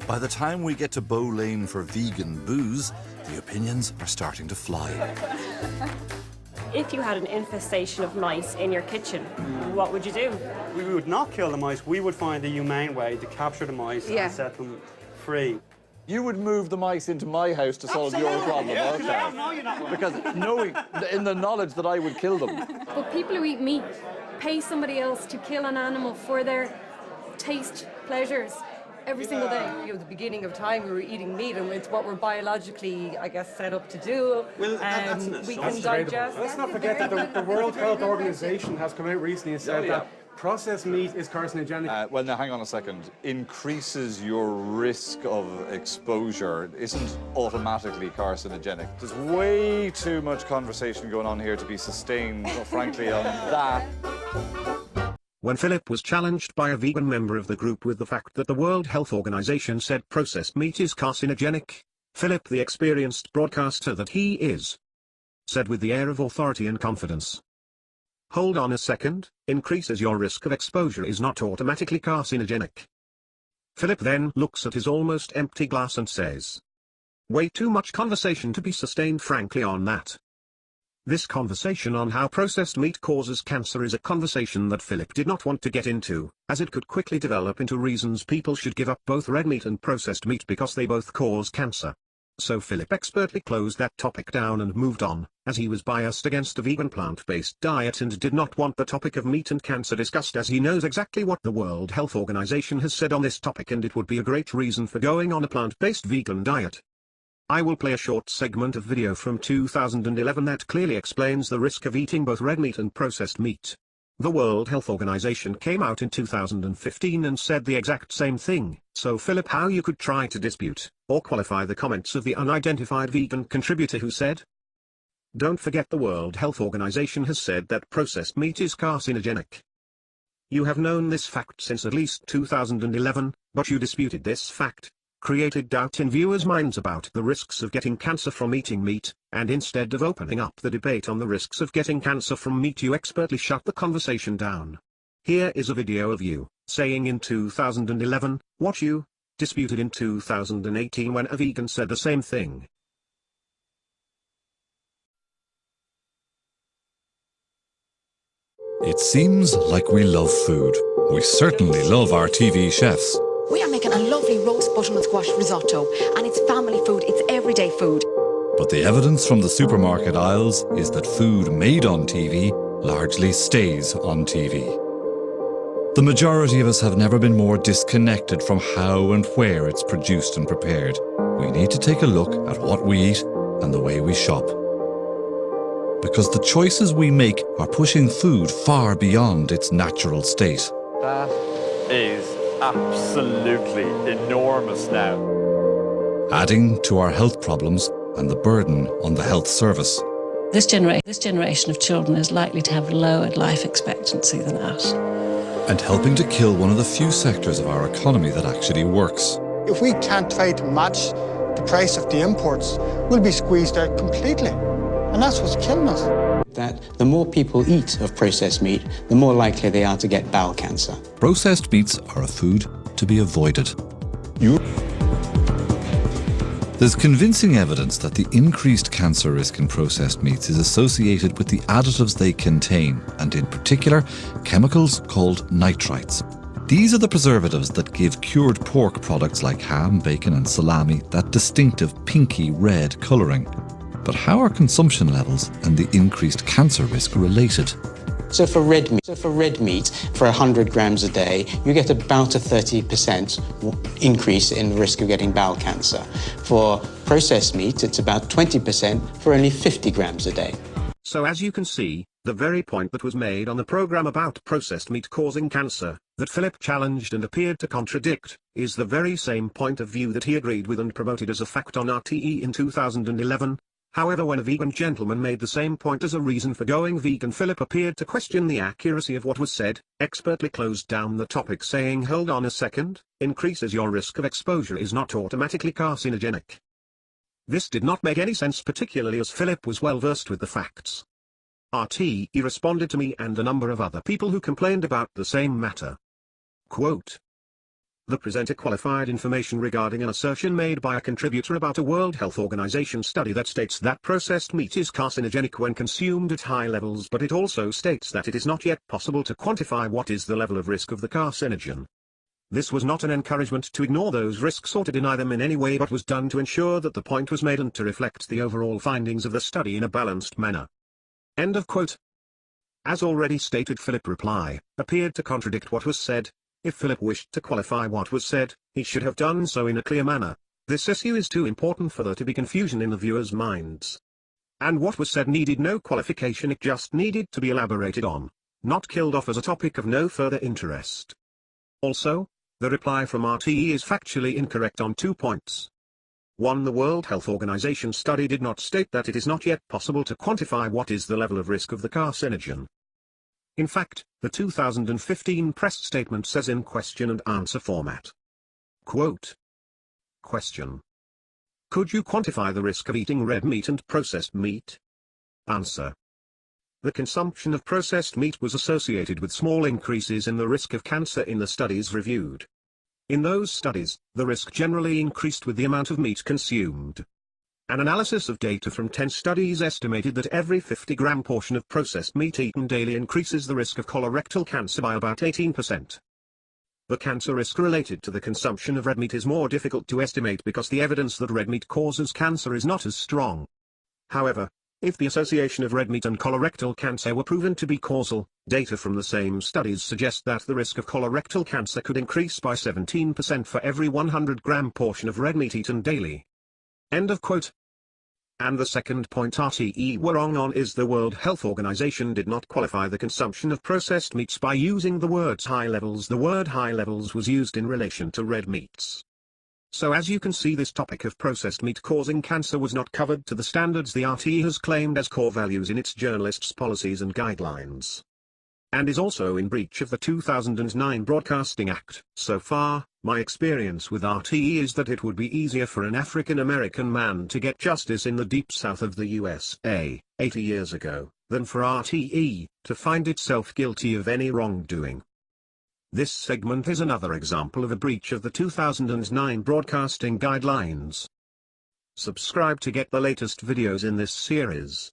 By the time we get to Bow Lane for vegan booze, the opinions are starting to fly. If you had an infestation of mice in your kitchen, what would you do? We would not kill the mice. We would find a humane way to capture the mice and set them free. You would move the mice into my house to solve your problem, okay? No, you're not. Because knowing, in the knowledge that I would kill them. But people who eat meat pay somebody else to kill an animal for their taste pleasures every single day. You know, the beginning of time we were eating meat, and it's what we're biologically, I guess, set up to do. Well, that's an we can digest. Let's not forget that the World Health Organization has come out recently and said that processed meat is carcinogenic. Well, now, hang on a second. Increases your risk of exposure isn't automatically carcinogenic. There's way too much conversation going on here to be sustained, frankly, on that. When Philip was challenged by a vegan member of the group with the fact that the World Health Organization said processed meat is carcinogenic, Philip, the experienced broadcaster that he is, said with the air of authority and confidence, "Hold on a second, increases your risk of exposure is not automatically carcinogenic." Philip then looks at his almost empty glass and says, "Way too much conversation to be sustained frankly on that." This conversation on how processed meat causes cancer is a conversation that Philip did not want to get into, as it could quickly develop into reasons people should give up both red meat and processed meat because they both cause cancer. So Philip expertly closed that topic down and moved on, as he was biased against a vegan plant-based diet and did not want the topic of meat and cancer discussed, as he knows exactly what the World Health Organization has said on this topic and it would be a great reason for going on a plant-based vegan diet. I will play a short segment of video from 2011 that clearly explains the risk of eating both red meat and processed meat. The World Health Organization came out in 2015 and said the exact same thing, so Philip, how you could try to dispute, or qualify the comments of the unidentified vegan contributor who said, "Don't forget the World Health Organization has said that processed meat is carcinogenic. You have known this fact since at least 2011, but you disputed this fact, created doubt in viewers' minds about the risks of getting cancer from eating meat, and instead of opening up the debate on the risks of getting cancer from meat you expertly shut the conversation down. Here is a video of you, saying in 2011, what you disputed in 2018 when a vegan said the same thing." It seems like we love food. We certainly love our TV chefs. We are making a lovely roast butternut squash risotto, and it's family food, it's everyday food. But the evidence from the supermarket aisles is that food made on TV largely stays on TV. The majority of us have never been more disconnected from how and where it's produced and prepared. We need to take a look at what we eat and the way we shop. Because the choices we make are pushing food far beyond its natural state. That is absolutely enormous now. Adding to our health problems and the burden on the health service. This generation of children is likely to have lower life expectancy than us. And helping to kill one of the few sectors of our economy that actually works. If we can't try to match the price of the imports, we'll be squeezed out completely. And that's what's killing us. That the more people eat of processed meat, the more likely they are to get bowel cancer. Processed meats are a food to be avoided. There's convincing evidence that the increased cancer risk in processed meats is associated with the additives they contain, and in particular, chemicals called nitrites. These are the preservatives that give cured pork products like ham, bacon and salami that distinctive pinky red colouring. But how are consumption levels and the increased cancer risk related? So for red meat, for 100 grams a day, you get about a 30% increase in the risk of getting bowel cancer. For processed meat, it's about 20% for only 50 grams a day. So as you can see, the very point that was made on the program about processed meat causing cancer, that Philip challenged and appeared to contradict, is the very same point of view that he agreed with and promoted as a fact on RTE in 2011. However, when a vegan gentleman made the same point as a reason for going vegan, Philip appeared to question the accuracy of what was said, expertly closed down the topic saying, "Hold on a second, increases your risk of exposure is not automatically carcinogenic." This did not make any sense, particularly as Philip was well versed with the facts. RTE responded to me and a number of other people who complained about the same matter. Quote, The presenter qualified information regarding an assertion made by a contributor about a World Health Organization study that states that processed meat is carcinogenic when consumed at high levels, but it also states that it is not yet possible to quantify what is the level of risk of the carcinogen. This was not an encouragement to ignore those risks or to deny them in any way, but was done to ensure that the point was made and to reflect the overall findings of the study in a balanced manner. End of quote. As already stated, Philip's reply appeared to contradict what was said. If Philip wished to qualify what was said, he should have done so in a clear manner. This issue is too important for there to be confusion in the viewers' minds. And what was said needed no qualification, it just needed to be elaborated on, not killed off as a topic of no further interest. Also, the reply from RTE is factually incorrect on 2 points. 1. The World Health Organization study did not state that it is not yet possible to quantify what is the level of risk of the carcinogen. In fact, the 2015 press statement says in question and answer format. Quote. Question. Could you quantify the risk of eating red meat and processed meat? Answer. The consumption of processed meat was associated with small increases in the risk of cancer in the studies reviewed. In those studies, the risk generally increased with the amount of meat consumed. An analysis of data from 10 studies estimated that every 50-gram portion of processed meat eaten daily increases the risk of colorectal cancer by about 18%. The cancer risk related to the consumption of red meat is more difficult to estimate because the evidence that red meat causes cancer is not as strong. However, if the association of red meat and colorectal cancer were proven to be causal, data from the same studies suggest that the risk of colorectal cancer could increase by 17% for every 100-gram portion of red meat eaten daily. End of quote. And the second point RTE were wrong on is the World Health Organization did not qualify the consumption of processed meats by using the words high levels. The word high levels was used in relation to red meats. So as you can see, this topic of processed meat causing cancer was not covered to the standards the RTE has claimed as core values in its journalists' policies and guidelines. And is also in breach of the 2009 Broadcasting Act. So far, my experience with RTE is that it would be easier for an African American man to get justice in the deep south of the USA, 80 years ago, than for RTE to find itself guilty of any wrongdoing. This segment is another example of a breach of the 2009 Broadcasting Guidelines. Subscribe to get the latest videos in this series.